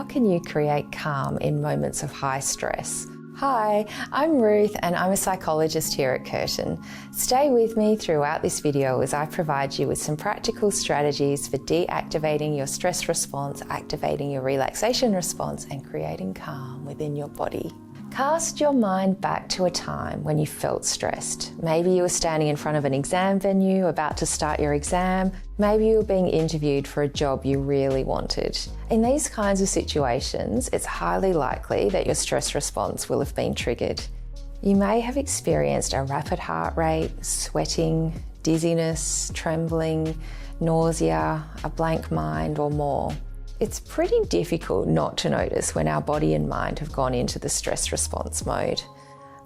can you create calm in moments of high stress? Hi, I'm Ruth and I'm a psychologist here at Curtin. Stay with me throughout this video as I provide you with some practical strategies for deactivating your stress response, activating your relaxation response, and creating calm within your body. Cast your mind back to a time when you felt stressed. Maybe you were standing in front of an exam venue, about to start your exam. Maybe you were being interviewed for a job you really wanted. In these kinds of situations, it's highly likely that your stress response will have been triggered. You may have experienced a rapid heart rate, sweating, dizziness, trembling, nausea, a blank mind, or more. It's pretty difficult not to notice when our body and mind have gone into the stress response mode.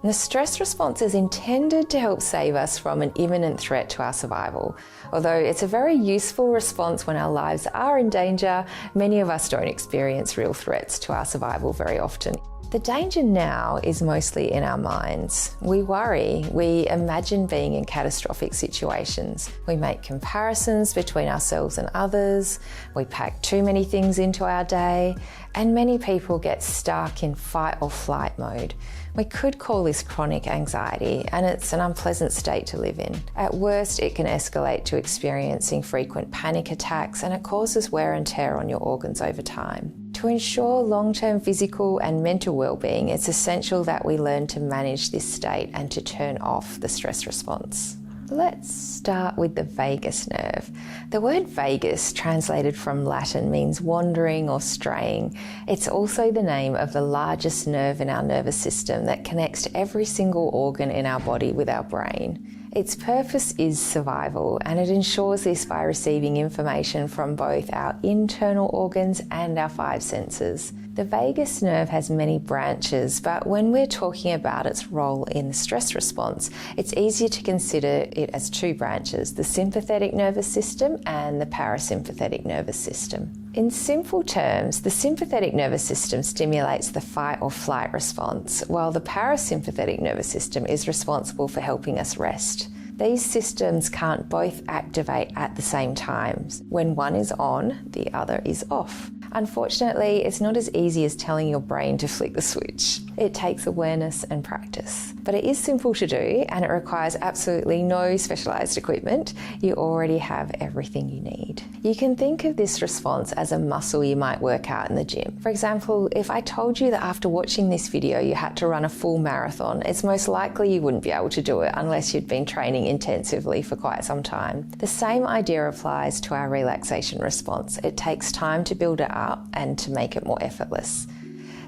And the stress response is intended to help save us from an imminent threat to our survival. Although it's a very useful response when our lives are in danger, many of us don't experience real threats to our survival very often. The danger now is mostly in our minds. We worry, we imagine being in catastrophic situations. We make comparisons between ourselves and others, we pack too many things into our day, and many people get stuck in fight or flight mode. We could call this chronic anxiety, and it's an unpleasant state to live in. At worst, it can escalate to experiencing frequent panic attacks, and it causes wear and tear on your organs over time. To ensure long-term physical and mental well-being, it's essential that we learn to manage this state and to turn off the stress response. Let's start with the vagus nerve. The word vagus, translated from Latin, means wandering or straying. It's also the name of the largest nerve in our nervous system that connects to every single organ in our body with our brain. Its purpose is survival, and it ensures this by receiving information from both our internal organs and our five senses. The vagus nerve has many branches, but when we're talking about its role in the stress response, it's easier to consider it as two branches, the sympathetic nervous system and the parasympathetic nervous system. In simple terms, the sympathetic nervous system stimulates the fight or flight response, while the parasympathetic nervous system is responsible for helping us rest. These systems can't both activate at the same time. When one is on, the other is off. Unfortunately, it's not as easy as telling your brain to flick the switch. It takes awareness and practice. But it is simple to do, and it requires absolutely no specialised equipment. You already have everything you need. You can think of this response as a muscle you might work out in the gym. For example, if I told you that after watching this video you had to run a full marathon, it's most likely you wouldn't be able to do it unless you'd been training intensively for quite some time. The same idea applies to our relaxation response. It takes time to build it up and to make it more effortless.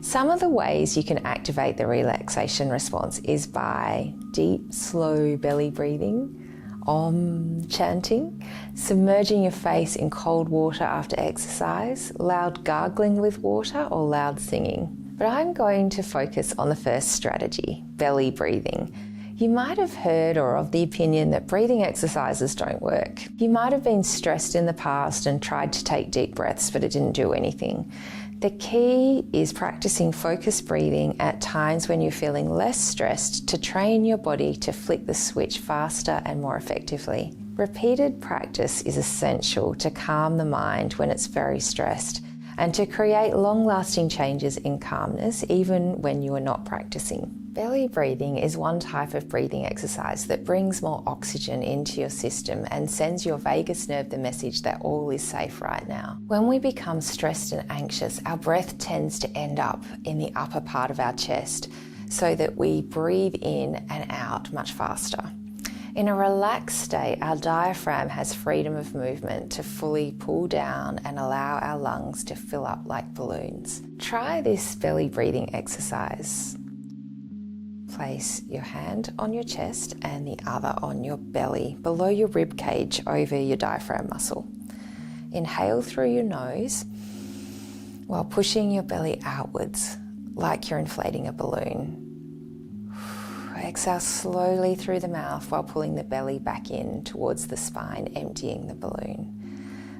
Some of the ways you can activate the relaxation response is by deep, slow belly breathing, Om chanting, submerging your face in cold water after exercise, loud gargling with water, or loud singing. But I'm going to focus on the first strategy, belly breathing. You might have heard or of the opinion that breathing exercises don't work. You might have been stressed in the past and tried to take deep breaths, but it didn't do anything. The key is practicing focused breathing at times when you're feeling less stressed to train your body to flick the switch faster and more effectively. Repeated practice is essential to calm the mind when it's very stressed and to create long-lasting changes in calmness even when you are not practicing. Belly breathing is one type of breathing exercise that brings more oxygen into your system and sends your vagus nerve the message that all is safe right now. When we become stressed and anxious, our breath tends to end up in the upper part of our chest so that we breathe in and out much faster. In a relaxed state, our diaphragm has freedom of movement to fully pull down and allow our lungs to fill up like balloons. Try this belly breathing exercise. Place your hand on your chest and the other on your belly, below your rib cage, over your diaphragm muscle. Inhale through your nose while pushing your belly outwards like you're inflating a balloon. Exhale slowly through the mouth while pulling the belly back in towards the spine, emptying the balloon.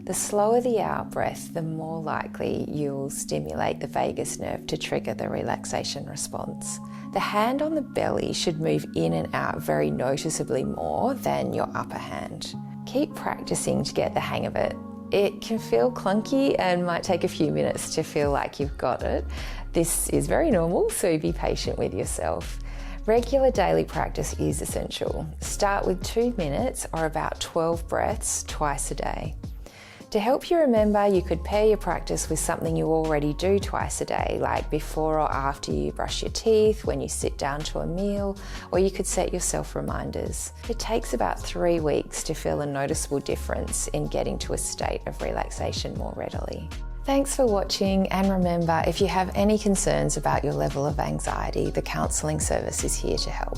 The slower the out breath, the more likely you'll stimulate the vagus nerve to trigger the relaxation response. The hand on the belly should move in and out very noticeably more than your upper hand. Keep practicing to get the hang of it. It can feel clunky and might take a few minutes to feel like you've got it. This is very normal, so be patient with yourself. Regular daily practice is essential. Start with 2 minutes or about 12 breaths twice a day. To help you remember, you could pair your practice with something you already do twice a day, like before or after you brush your teeth, when you sit down to a meal, or you could set yourself reminders. It takes about 3 weeks to feel a noticeable difference in getting to a state of relaxation more readily. Thanks for watching, and remember, if you have any concerns about your level of anxiety, the counselling service is here to help.